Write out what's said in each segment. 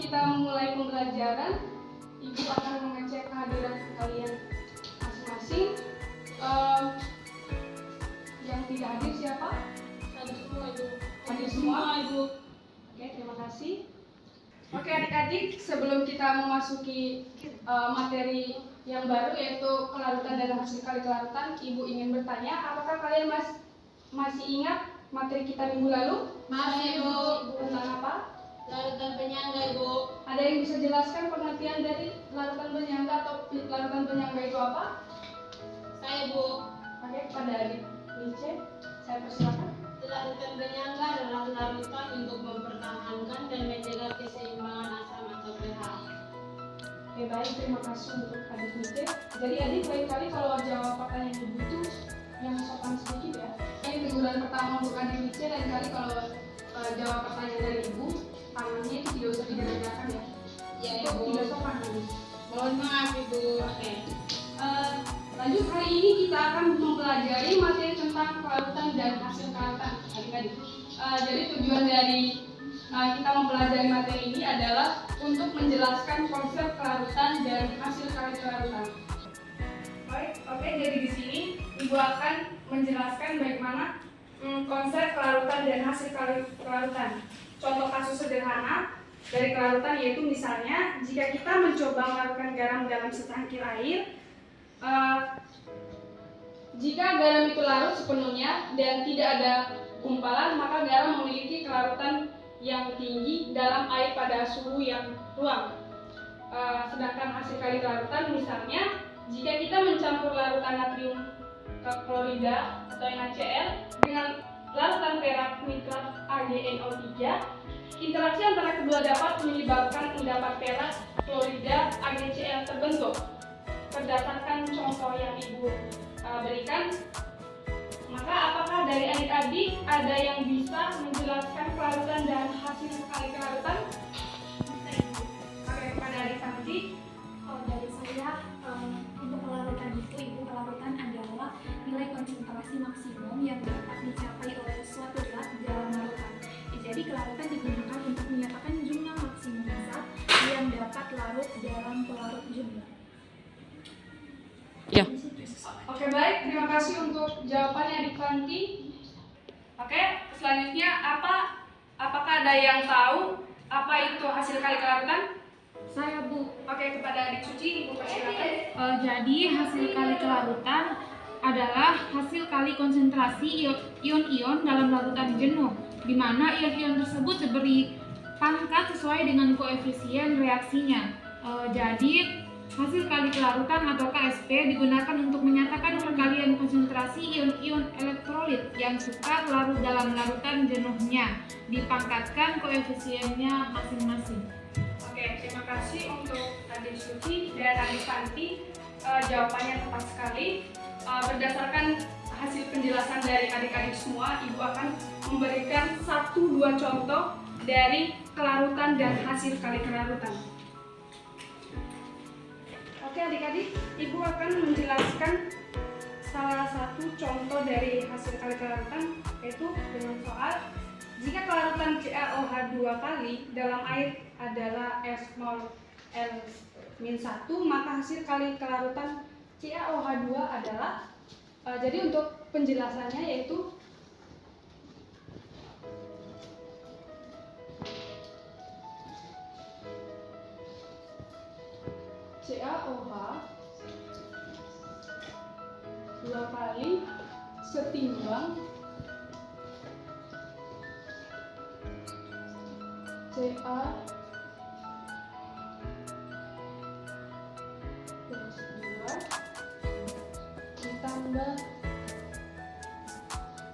kita memulai pembelajaran, Ibu akan mengecek kehadiran kalian masing-masing. Yang tidak hadir siapa? Hadir semua, Ibu. Hadir semua, Ibu. Oke, terima kasih. Oke adik-adik, sebelum kita memasuki materi yang baru yaitu kelarutan dan hasil kali kelarutan, Ibu ingin bertanya, apakah kalian masih ingat materi kita minggu lalu? Masih, Bu. Tentang apa? Larutan penyangga, Ibu. Ada yang bisa jelaskan pengertian dari larutan penyangga atau larutan penyangga itu apa? Saya, Bu. Oke, kepada adik Nice, saya persilakan. Larutan penyangga adalah larutan untuk mempertahankan dan menjaga keseimbangan asam atau pH. Oke, baik, terima kasih untuk adik Nice. Jadi adik lain kali kalau jawab pertanyaan Ibu itu yang sopan sedikit ya. Ini teguran pertama untuk adik Nice, lain kali kalau jawab pertanyaan dari Ibu, tangannya itu tidak usah digerakkan ya. Ya, Itu Ibu. tidak sopan Ibu. Mohon maaf, Ibu. Oke. Lanjut, hari ini kita akan mempelajari materi tentang kelarutan dan hasil kelarutan adik-adik. Jadi tujuan dari kita mempelajari materi ini adalah untuk menjelaskan konsep kelarutan dan hasil kelarutan. Baik, oke. Jadi di sini Ibu akan menjelaskan bagaimana konsep kelarutan dan hasil kelarutan. Contoh kasus sederhana dari kelarutan yaitu misalnya jika kita mencoba melarutkan garam dalam secangkir air. Jika garam itu larut sepenuhnya dan tidak ada gumpalan, maka garam memiliki kelarutan yang tinggi dalam air pada suhu yang ruang. Sedangkan hasil kali kelarutan misalnya, jika kita mencampur larutan natrium klorida atau NaCl dengan larutan perak nitrat AgNO3, interaksi antara kedua dapat menyebabkan endapan perak klorida AgCl terbentuk. Berdasarkan contoh yang Ibu berikan, maka apakah dari adik-adik ada yang bisa menjelaskan kelarutan dan hasil kali kelarutan? Oke, kepada adik Santi. Dari saya, untuk kelarutan itu, Ibu, kelarutan adalah nilai konsentrasi maksimum yang dapat dicapai oleh suatu zat dalam larutan. Jadi kelarutan digunakan untuk menyatakan jumlah maksimum zat yang dapat larut dalam pelarut jumlah. Ya. Oke, baik, terima kasih untuk jawabannya adik Fanti. Oke, selanjutnya apakah ada yang tahu apa itu hasil kali kelarutan? Saya, Bu. Oke, kepada adik Suci, Ibu persilakan. Jadi hasil kali kelarutan adalah hasil kali konsentrasi ion-ion dalam larutan jenuh, di mana ion-ion tersebut diberi pangkat sesuai dengan koefisien reaksinya. Jadi hasil kali kelarutan atau KSP digunakan untuk menyatakan perkalian konsentrasi ion-ion elektrolit yang suka larut dalam larutan jenuhnya, dipangkatkan koefisiennya masing-masing. Oke, terima kasih untuk adik Suci dan adik Fanti. Jawabannya tepat sekali. Berdasarkan hasil penjelasan dari adik-adik semua, Ibu akan memberikan 1-2 contoh dari kelarutan dan hasil kali kelarutan. Oke adik-adik, Ibu akan menjelaskan salah satu contoh dari hasil kali kelarutan, yaitu dengan soal jika kelarutan CaOH 2 kali dalam air adalah S0L-1, maka hasil kali kelarutan CaOH 2 adalah, jadi untuk penjelasannya yaitu CaOH 2 kali setimbang Ca plus 2 ditambah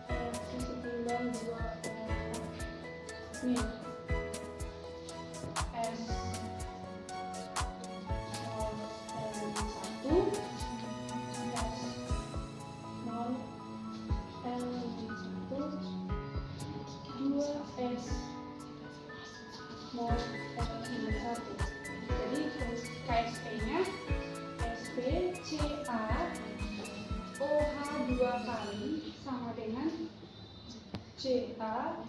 reaksi setimbang 2 mil S 2S mol L-1. Jadi KSP-nya SpCaOH 2 kali sama dengan Ca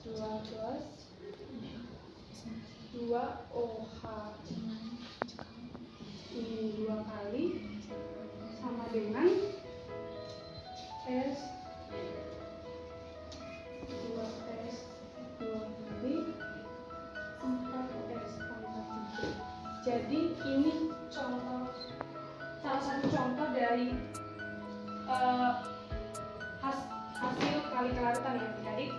2 plus 2OH ini 2 kali sama dengan S 2S 2 kali 4S pangkat 3. Jadi ini contoh, salah satu contoh dari hasil kali kelarutan ya adik-adik.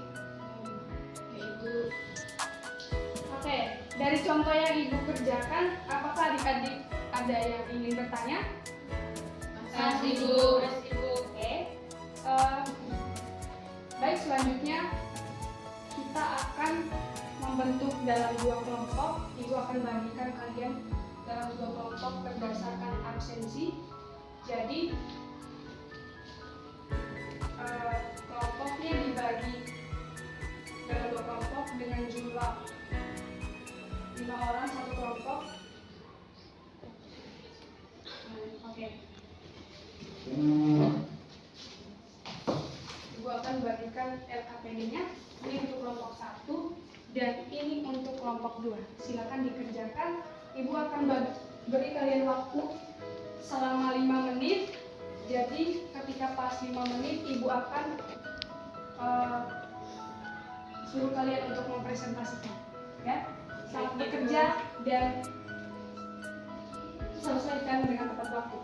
Oke, dari contoh yang ibu kerjakan, apakah adik-adik ada yang ingin bertanya? Ibu. Oke. Baik, selanjutnya kita akan membentuk dalam 2 kelompok. Ibu akan bagikan kalian dalam 2 kelompok berdasarkan absensi. Jadi kelompoknya dibagi dalam 2 kelompok dengan jumlah 5 orang satu kelompok. Oke. Ibu akan bagikan LKPD-nya. Ini untuk kelompok 1 dan ini untuk kelompok 2. Silakan dikerjakan. Ibu akan beri kalian waktu selama 5 menit. Jadi ketika pas 5 menit ibu akan suruh kalian untuk mempresentasikan, ya. Selamat bekerja dan selesaikan dengan tepat waktu.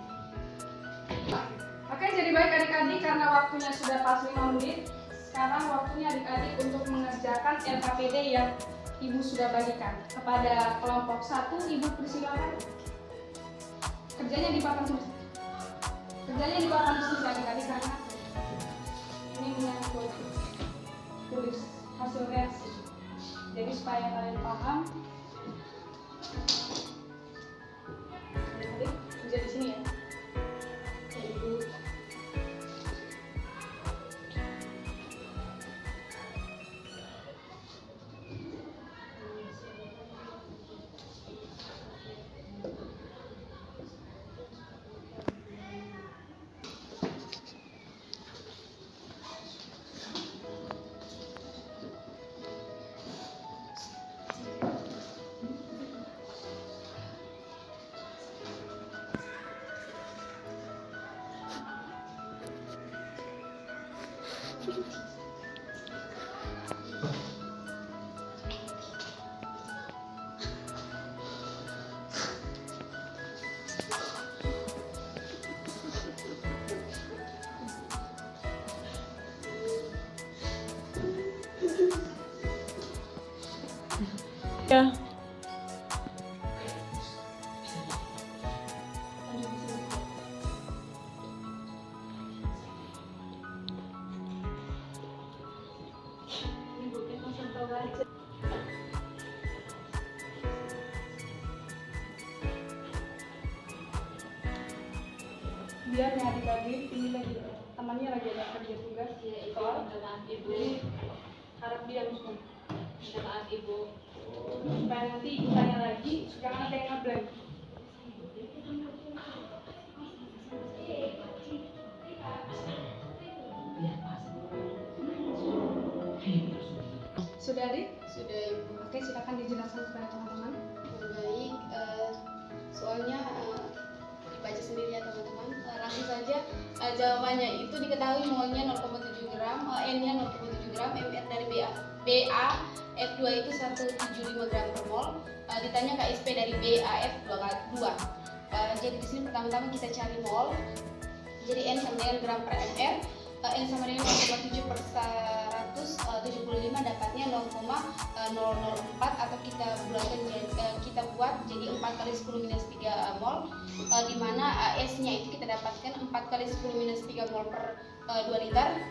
Oke, jadi baik adik-adik, karena waktunya sudah pas 5 menit. Sekarang waktunya adik-adik untuk mengerjakan LKPD yang ibu sudah bagikan. Kepada kelompok 1, ibu persilakan. Kerjanya di papan tulis. Kerjanya di papan tulis adik-adik, karena ini menyangkut tulis hasil reaksi. Jadi supaya kalian paham. Adik-adik kerja di sini ya. Ibu. Ya. Biar ya adik-adik, ini lagi temannya lagi ada kerja tugas di sekolah. Jadi harap diam semua. Maaf Ibu. Supaya nanti ibu tanya lagi, jangan ada yang ngeblank. Sudah adik? Sudah Ibu. Oke, silakan dijelaskan kepada teman-teman. Baik, soalnya dibaca sendiri ya teman-teman. Langsung saja, jawabannya itu diketahui molnya 0,7 gram, N-nya 0,7 gram, MR dari BAF2 itu 175 gram per mol. Ditanya KSP dari BAF2. Jadi di sini pertama-tama kita cari mol. Jadi N sama dengan gram per mr. N sama dengan 0,7 per 175 dapatnya 0,004 atau kita buat jadi 4 kali 10 minus 3 mol, di mana S-nya itu kita dapatkan 4 kali 10 minus 3 mol per 2 liter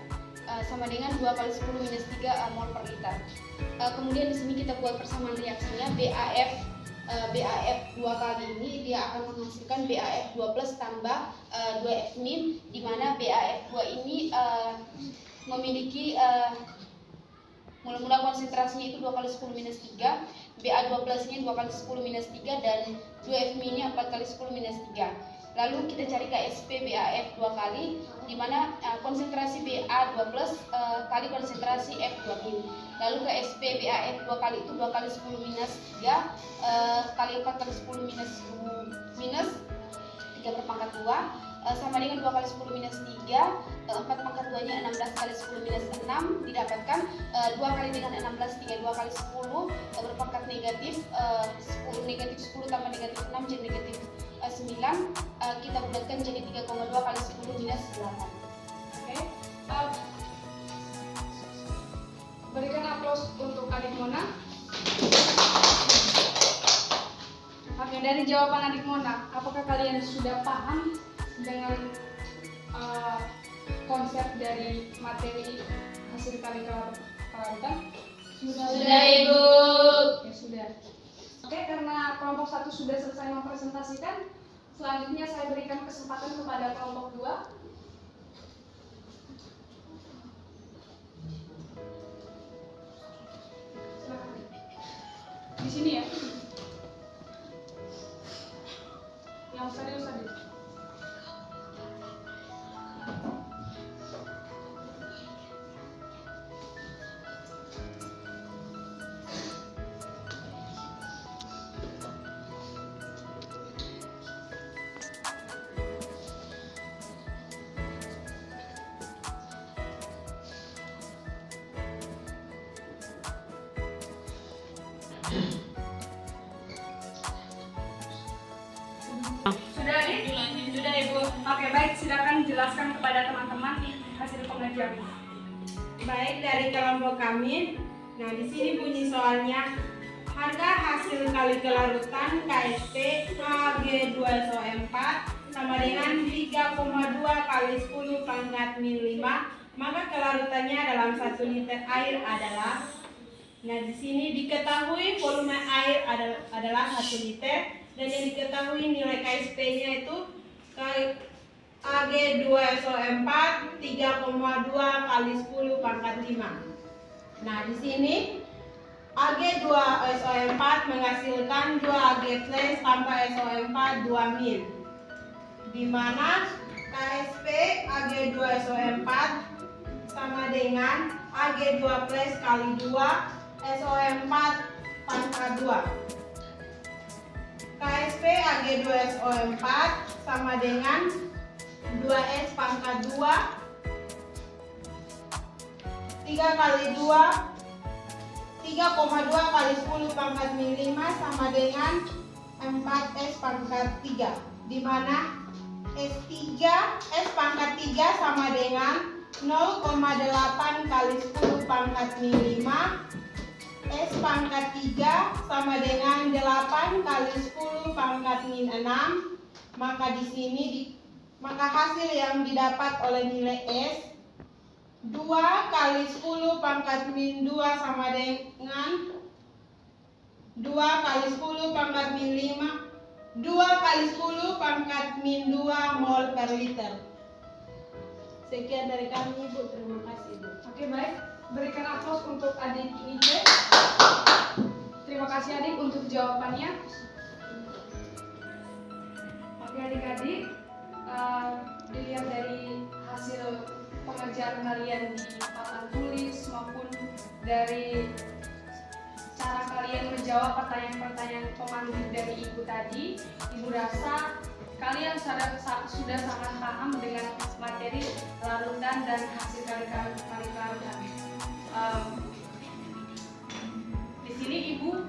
sama dengan 2 kali 10 minus 3 mol per liter. Kemudian di sini kita buat persamaan reaksinya. BAF 2 kali ini dia akan menghasilkan BAF 2 plus tambah 2F min, di mana BAF 2 ini memiliki mula-mula konsentrasinya itu 2 kali 10 minus 3, BA 2 plus nya 2 kali 10 minus 3, dan 2F min nya 4 kali 10 minus 3. Lalu kita cari KSP BAF 2 kali, di mana konsentrasi BA 2 plus kali konsentrasi F 2 min. Lalu KSP BAF 2 kali itu 2 kali 10 minus 3 kali 4 kali 10 minus 3 per pangkat 2 sama dengan 2 kali 10 minus 3, 4 pangkat 2 nya 16 kali 10 minus 6 didapatkan 2 kali dengan 16, 2 kali 10 berpangkat negatif, 10 negatif 10 tambah negatif 6 jadi negatif 9, kita bulatkan jadi 3,2 kali 10 minus 8. Oke. Berikan aplaus untuk adik Mona. Oke, dari jawaban adik Mona, apakah kalian sudah paham dengan konsep dari materi hasil kali kelarutan? Sudah, Ibu. Ya sudah. Oke, karena kelompok 1 sudah selesai mempresentasikan, selanjutnya saya berikan kesempatan kepada kelompok 2. Silakan. Di sini ya. Yang serius tadi. Sudah adik? Sudah Ibu. Oke baik, silakan jelaskan kepada teman-teman hasil pengajian. Baik, dari kelompok kami. Nah, di sini bunyi soalnya. Harga hasil kali kelarutan KSP Ag2SO4 sama dengan 3,2 kali 10 pangkat min 5. Maka kelarutannya dalam 1 liter air adalah. Nah, di sini diketahui volume air adalah 1 liter dan yang diketahui nilai KSP-nya itu Ag2SO4 3,2 kali 10 pangkat 5. Nah, di sini Ag2SO4 menghasilkan 2 Ag plus tanpa SO4 2 min, di mana KSP Ag2SO4 sama dengan Ag2 plus kali 2 SO4 pangkat 2. KSP Ag2SO4 sama dengan 2S pangkat 2 3 kali 2 3,2 kali 10 pangkat min 5 sama dengan 4S pangkat 3, di mana S pangkat 3 sama dengan 0,8 kali 10 pangkat min 5, S pangkat 3 sama dengan 8 kali 10 pangkat min 6. Maka di sini maka hasil yang didapat oleh nilai S 2 kali 10 pangkat min 2 sama dengan 2 kali 10 pangkat min 5, 2 kali 10 pangkat min 2 mol per liter. Sekian dari kami, Ibu. Terima kasih, Ibu. Oke baik, berikan aplaus untuk adik Nice. Terima kasih adik untuk jawabannya. Oke adik-adik, dilihat dari hasil pengerjaan kalian di papan tulis maupun dari cara kalian menjawab pertanyaan-pertanyaan pemandu dari Ibu tadi, Ibu rasa kalian sudah sangat paham dengan materi larutan dan hasil kali larutan. Di sini Ibu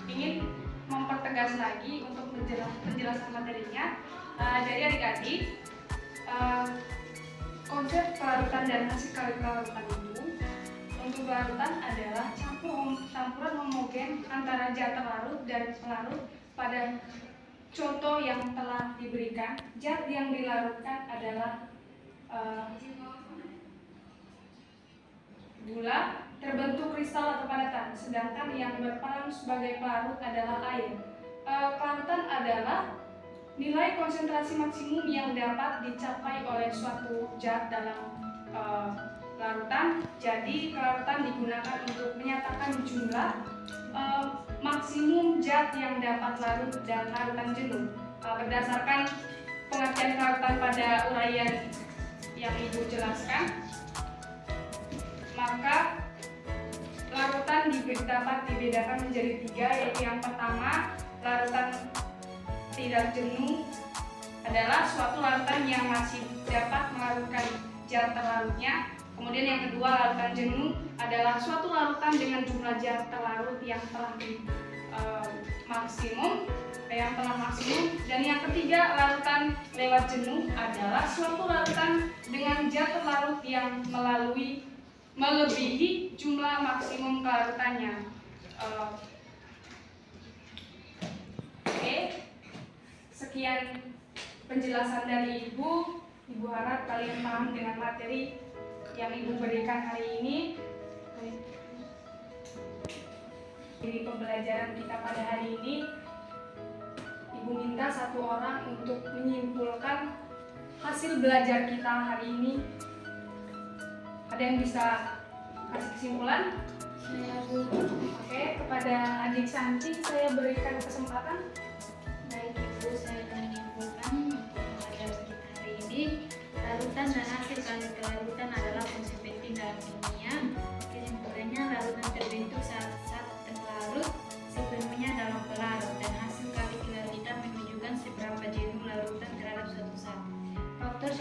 ingin mempertegas lagi untuk penjelasan materinya. Jadi adik-adik, konsep kelarutan dan hasil kali kelarutan itu, untuk kelarutan adalah campuran homogen antara zat terlarut dan pelarut pada contoh yang telah diberikan. Zat yang dilarutkan adalah gula terbentuk kristal atau padatan, sedangkan yang berperan sebagai pelarut adalah air. Kelarutan adalah nilai konsentrasi maksimum yang dapat dicapai oleh suatu zat dalam larutan. Jadi kelarutan digunakan untuk menyatakan jumlah maksimum zat yang dapat larut dan larutan jenuh berdasarkan pengertian kelarutan pada uraian yang Ibu jelaskan, maka larutan dapat dibedakan menjadi 3, yaitu yang pertama, larutan tidak jenuh adalah suatu larutan yang masih dapat melarutkan zat terlarutnya. Kemudian yang kedua, larutan jenuh adalah suatu larutan dengan jumlah zat terlarut yang telah maksimum. Dan yang ketiga, larutan lewat jenuh adalah suatu larutan dengan zat terlarut yang melebihi jumlah maksimum kelarutannya. Oke, sekian penjelasan dari Ibu. Ibu harap kalian paham dengan materi yang Ibu berikan hari ini. Di pembelajaran kita pada hari ini, Ibu minta satu orang untuk menyimpulkan hasil belajar kita hari ini. Ada yang bisa kasih kesimpulan? Oke, kepada adik Santi saya berikan kesempatan. Baik Ibu, saya akan menyimpulkan untuk pelajaran kita hari ini. Larutan dan hasil kelarutan adalah konsep penting dalam kimia. Kesimpulannya, larutan terbentuk saat terlarut sepenuhnya dalam pelarut, dan hasil kelarutan menunjukkan seberapa jenuh larutan terhadap suatu zat. Faktor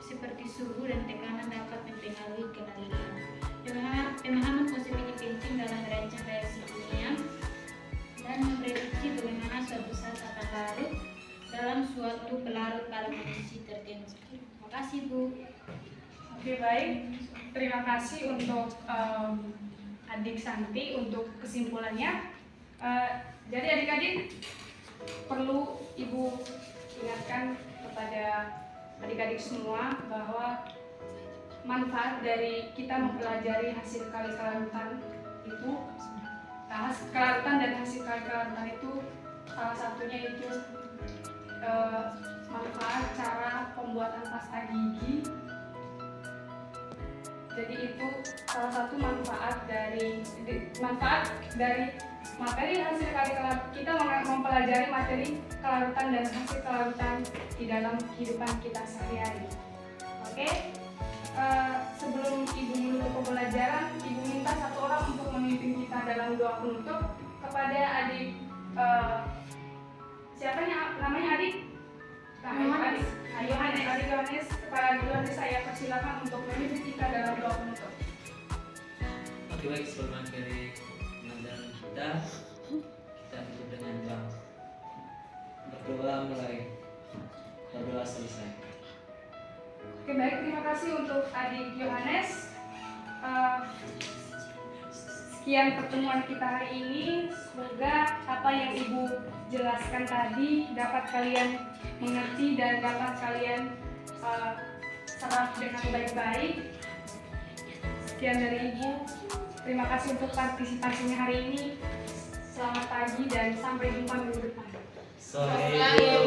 seperti suhu dan tekanan dapat mempengaruhi kelarutan. Pemahaman konsep ini penting dalam merancang reaksi kimia dan memprediksi bagaimana suatu zat akan larut dalam suatu pelarut pada kondisi tertentu. Terima kasih Bu. Oke, baik. Terima kasih untuk adik Santi untuk kesimpulannya. Jadi adik-adik perlu Ibu ingatkan kepada adik-adik semua bahwa manfaat dari kita mempelajari hasil kali kelarutan itu, kelarutan dan hasil kali kelarutan itu salah satunya itu manfaat cara pembuatan pasta gigi. Jadi itu salah satu manfaat dari materi hasil kali kelarutan. Kita mempelajari materi kelarutan dan hasil kelarutan di dalam kehidupan kita sehari-hari. Oke? Sebelum Ibu menutup pembelajaran, Ibu minta satu orang untuk memimpin kita dalam doa penutup kepada adik siapa namanya adik? Yohanes. Kepada Yohanes saya persilakan untuk memimpin kita dalam doa penutup. Oke, baik, sebelum akhiri pembelajaran kita tutup dengan doa. Berdoa mulai, berdoa selesai. Oke, baik, terima kasih untuk adik Yohanes. Sekian pertemuan kita hari ini. Semoga apa yang Ibu jelaskan tadi dapat kalian mengerti dan dapat kalian serap dengan baik-baik. Sekian dari Ibu. Terima kasih untuk partisipasinya hari ini. Selamat pagi dan sampai jumpa minggu depan. Sore.